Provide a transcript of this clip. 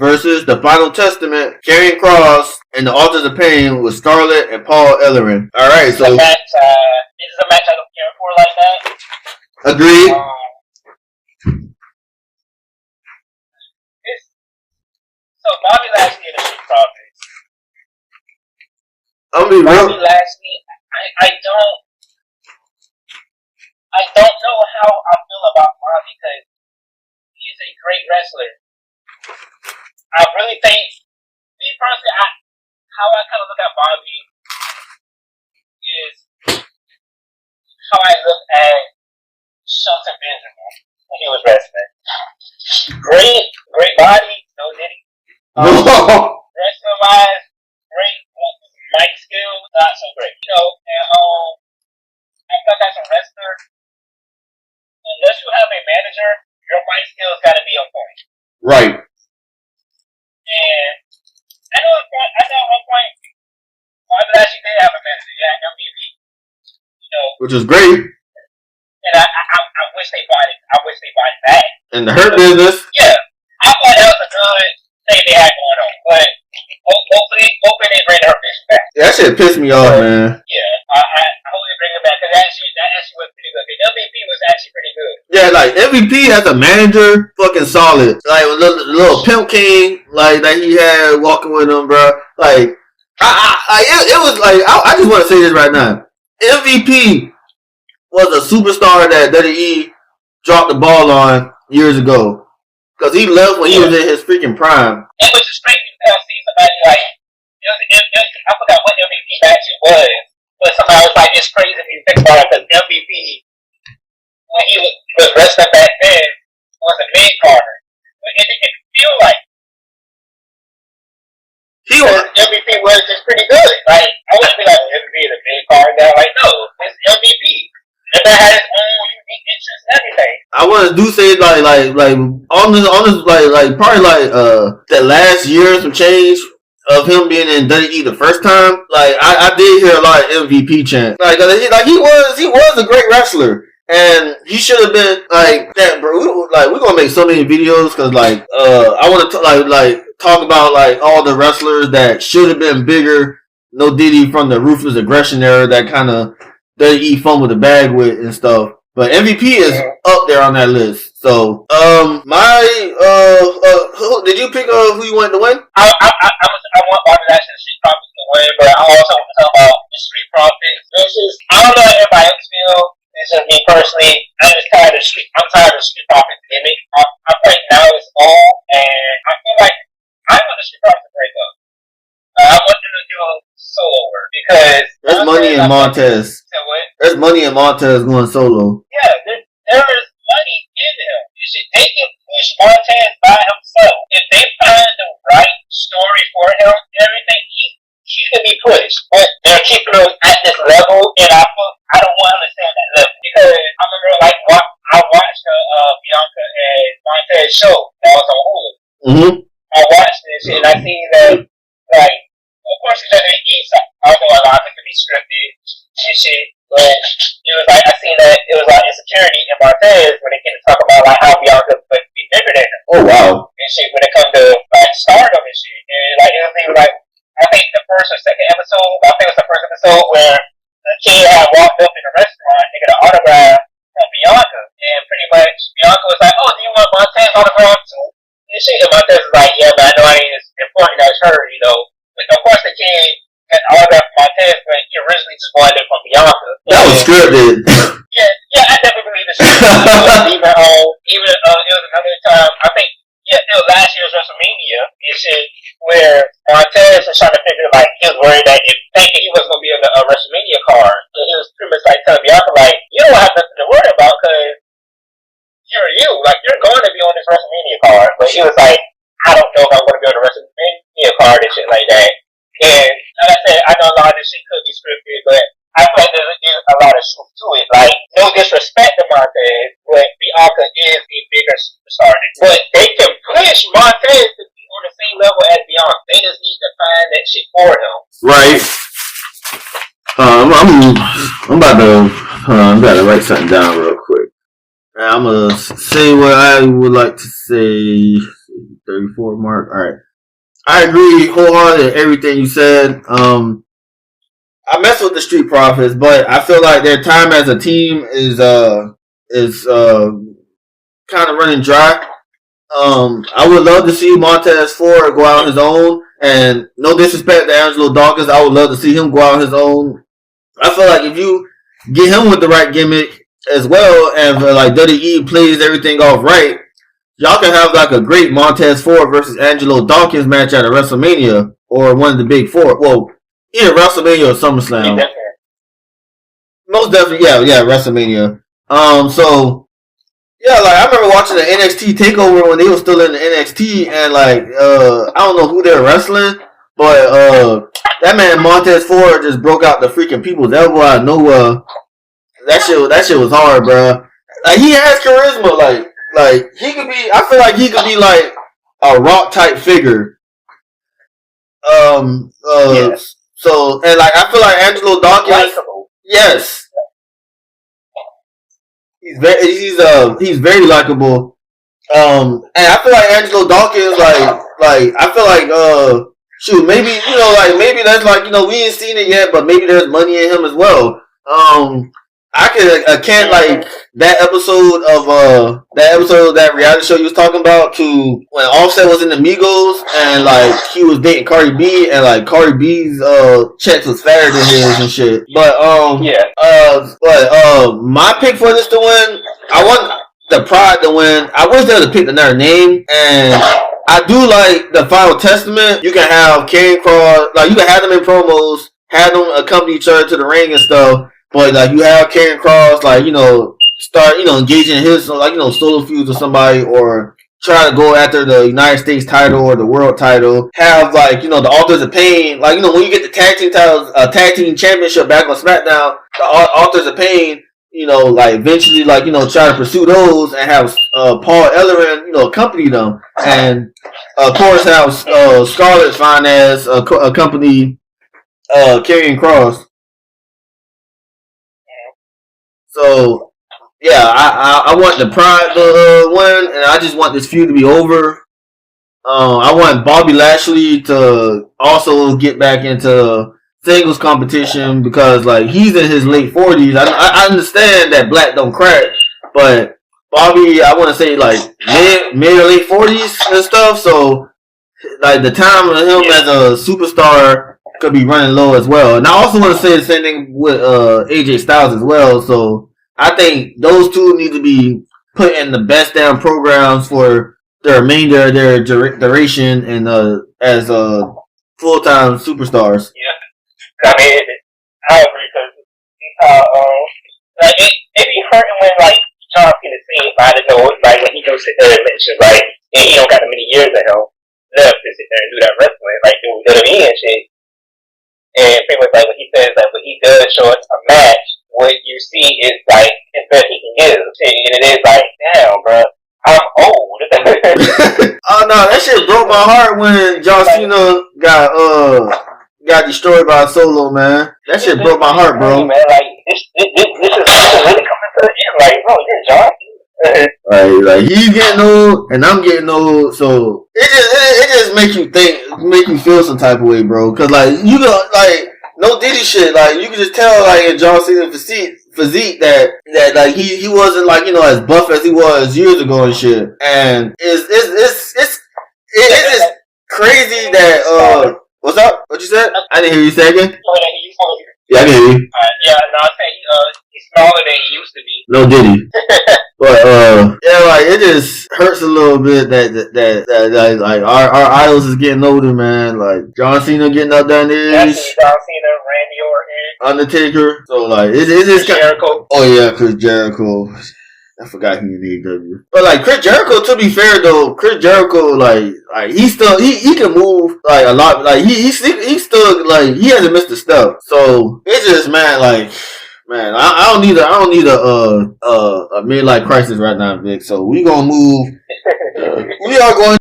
versus the Final Testament, Karrion Kross, and the Authors of Pain with Scarlett and Paul Ellering. All right, so this is a match I don't care for like that. Agreed. So Bobby Lashley and the Street Profits. Bobby Lashley, I don't know how I feel about Bobby because he is a great wrestler. I really think, me personally, how I kind of look at Bobby is how I look at Shelton Benjamin when he was wrestling. Great body, no diddy. Wrestling wise, great. Mic skills, not so great. You know, and I feel like as a wrestler, unless you have a manager, your mic skills got to be on point. Right. And I know at one point, Bobby Lashley did have a manager, yeah, MVP. You know, which is great. And I wish they bought it. I wish they bought it back. In the Hurt Business. Yeah, I thought that was a good thing they had going on, but hopefully they bring the Hurt Business back. Yeah, that shit pissed me off, man. Yeah, I hope they bring it back because that actually was pretty good. The MVP was actually pretty good. Yeah, like MVP as a manager, fucking solid. Like the little pimp king, like that he had walking with him, bro. Like, it was like I just want to say this right now. MVP was a superstar that WWE dropped the ball on years ago because he left when he was in his freaking prime. It was just great to see somebody like I forgot what MVP match it was, but somebody was like, "It's crazy if you think about it." Because MVP, when he was wrestling back then, was a mid carder, but it didn't feel like MVP was just pretty good. Like I wouldn't be like MVP is a mid card guy. Like no, it's MVP. And that had his own unique interests and everything. I want to do say like on this like probably like that last year some change of him being in WWE the first time. Like I did hear a lot of MVP chants. Like he was a great wrestler. And he should have been like that, bro. We're gonna make so many videos because like I want to like talk about like all the wrestlers that should have been bigger. No Diddy from the Ruthless Aggression era that kind of they eat fun with the bag with and stuff. But MVP is up there on that list. So did you pick who you wanted to win? I want Bobby Lashley and the Street Profits to win, but I also want to talk about the Street Profits versus I don't know how everybody else feels. This is me personally. I'm tired of the Street Profits gimmick. I think now it's all, and I feel like I want the Street Profits to break up. I want them to do solo work because there's money in Montez. There's money in Montez going solo. Yeah, there is money in him. They can push Montez by himself if they find the right story for him. Everything he can be pushed, but they're keeping him at this level, and I don't want him to stay on that level because I remember like I watched the Bianca and Montez show that was on Hulu. Mm-hmm. I watched this and I seen that like. Of course, because I know a lot of it could be scripted and shit, but it was like I seen that it was like insecurity in Montez when it came to talk about like how Bianca could be bigger than him. Oh wow! And shit when it comes to like stardom and shit, and like it was even like I think the first or second episode, I think it was the first episode where the kid had walked up in the restaurant and got an autograph from Bianca, and pretty much Bianca was like, "Oh, do you want Montez autograph too?" And shit, and Montez was like, "Yeah, but I know I ain't as important as her, you know." But of course, the kid got autograph from Montez, but he originally just wanted it from Bianca. That was scripted. Yeah, I definitely believe it's scripted. Even it was another time. I think it was last year's WrestleMania. And shit where Montez was trying to figure like he was worried that thinking he was going to be on a WrestleMania card. So he was pretty much like telling Bianca like, you don't have nothing to worry about because you're going to be on this WrestleMania card. But he was like, I don't know if I'm going to be on the WrestleMania card and shit like that. And like I said, I know a lot of this shit could be scripted, but I feel like there's a lot of truth to it. Like, no disrespect to Montez, but Bianca is a bigger superstar. But they can push Montez to be on the same level as Bianca. They just need to find that shit for him. Right. I'm about to write something down real quick. I'm gonna say what I would like to say. 34 mark. All right. I agree wholeheartedly with everything you said. I mess with the Street Profits, but I feel like their time as a team is kind of running dry. I would love to see Montez Ford go out on his own, and no disrespect to Angelo Dawkins, I would love to see him go out on his own. I feel like if you get him with the right gimmick as well, and like WWE plays everything off right, y'all can have like a great Montez Ford versus Angelo Dawkins match at a WrestleMania or one of the big four. Well, either WrestleMania or SummerSlam. Yeah, Most definitely, yeah, WrestleMania. So yeah, like I remember watching the NXT Takeover when they were still in the NXT, and like I don't know who they were wrestling, but that man Montez Ford just broke out the freaking people's elbow out of nowhere. That shit was hard, bro. Like he has charisma, like he could be. I feel like he could be like a Rock type figure. yes. So and like I feel like Angelo Dawkins. Likeable. Yes, he's very likable. And I feel like Angelo Dawkins, like I feel like shoot, maybe maybe that's like we ain't seen it yet, but maybe there's money in him as well. I can't like that episode of that reality show you was talking about to when Offset was in the Migos and like he was dating Cardi B and like Cardi B's checks was fatter than his and shit. But my pick for this to win, I want the Pride to win. I wish they would have picked another name, and I do like the Final Testament. You can have Karrion Kross, like you can have them in promos, have them accompany each other to the ring and stuff. But like you have Karrion Kross, like start engaging in his solo feuds with somebody, or try to go after the United States title or the world title. Have like the Authors of Pain, like when you get the tag team titles, tag team championship back on SmackDown, the Authors of Pain, like eventually like try to pursue those and have Paul Ellering accompany them, and of course have Scarlett's fine ass accompany Karrion Kross. So, yeah, I want the Pride to win, and I just want this feud to be over. I want Bobby Lashley to also get back into singles competition because, like, he's in his late 40s. I understand that black don't crack, but Bobby, I want to say, like, mid or late 40s and stuff. So, like, the time of him as a superstar could be running low as well. And I also want to say the same thing with AJ Styles as well. So I think those two need to be put in the best damn programs for the remainder of their duration and as full-time superstars. Yeah, I mean, I agree because like it be hurting when like John Cena seen by the nose, like when he goes sit there and mention like and he don't got that many years of him left to sit there and do that wrestling like doing WWE and shit. And pretty much like when he says that when he does show us a match, what you see is like his best he can give. And it is like, damn, bro, I'm old. Oh no, that shit broke my heart when John Cena got destroyed by Solo, man. That shit broke my heart, bro. Man, like this is really coming to the end. Like, bro, you're John Cena. Like he's getting old and I'm getting old, so it just makes you make you feel some type of way, bro. Cause like you go like no Diddy shit, like you can just tell like in John Cena's physique that like he wasn't like as buff as he was years ago and shit. And it's just crazy that what's up? What you said? I didn't hear you say again. Yeah, I can hear you. Yeah, no, I say he's smaller than he used to be. No Diddy. But yeah, like it just hurts a little bit that like our idols is getting older, man. Like John Cena getting up there in age. John Cena, Randy Orton, Undertaker. So like it just Jericho. Oh yeah, Chris Jericho. I forgot he was in AEW. But like Chris Jericho, to be fair though, Chris Jericho like he still he can move like a lot. Like he still like he hasn't missed a step. So it's just man, I don't need a midlife crisis right now, Vic. So we gonna move. We are going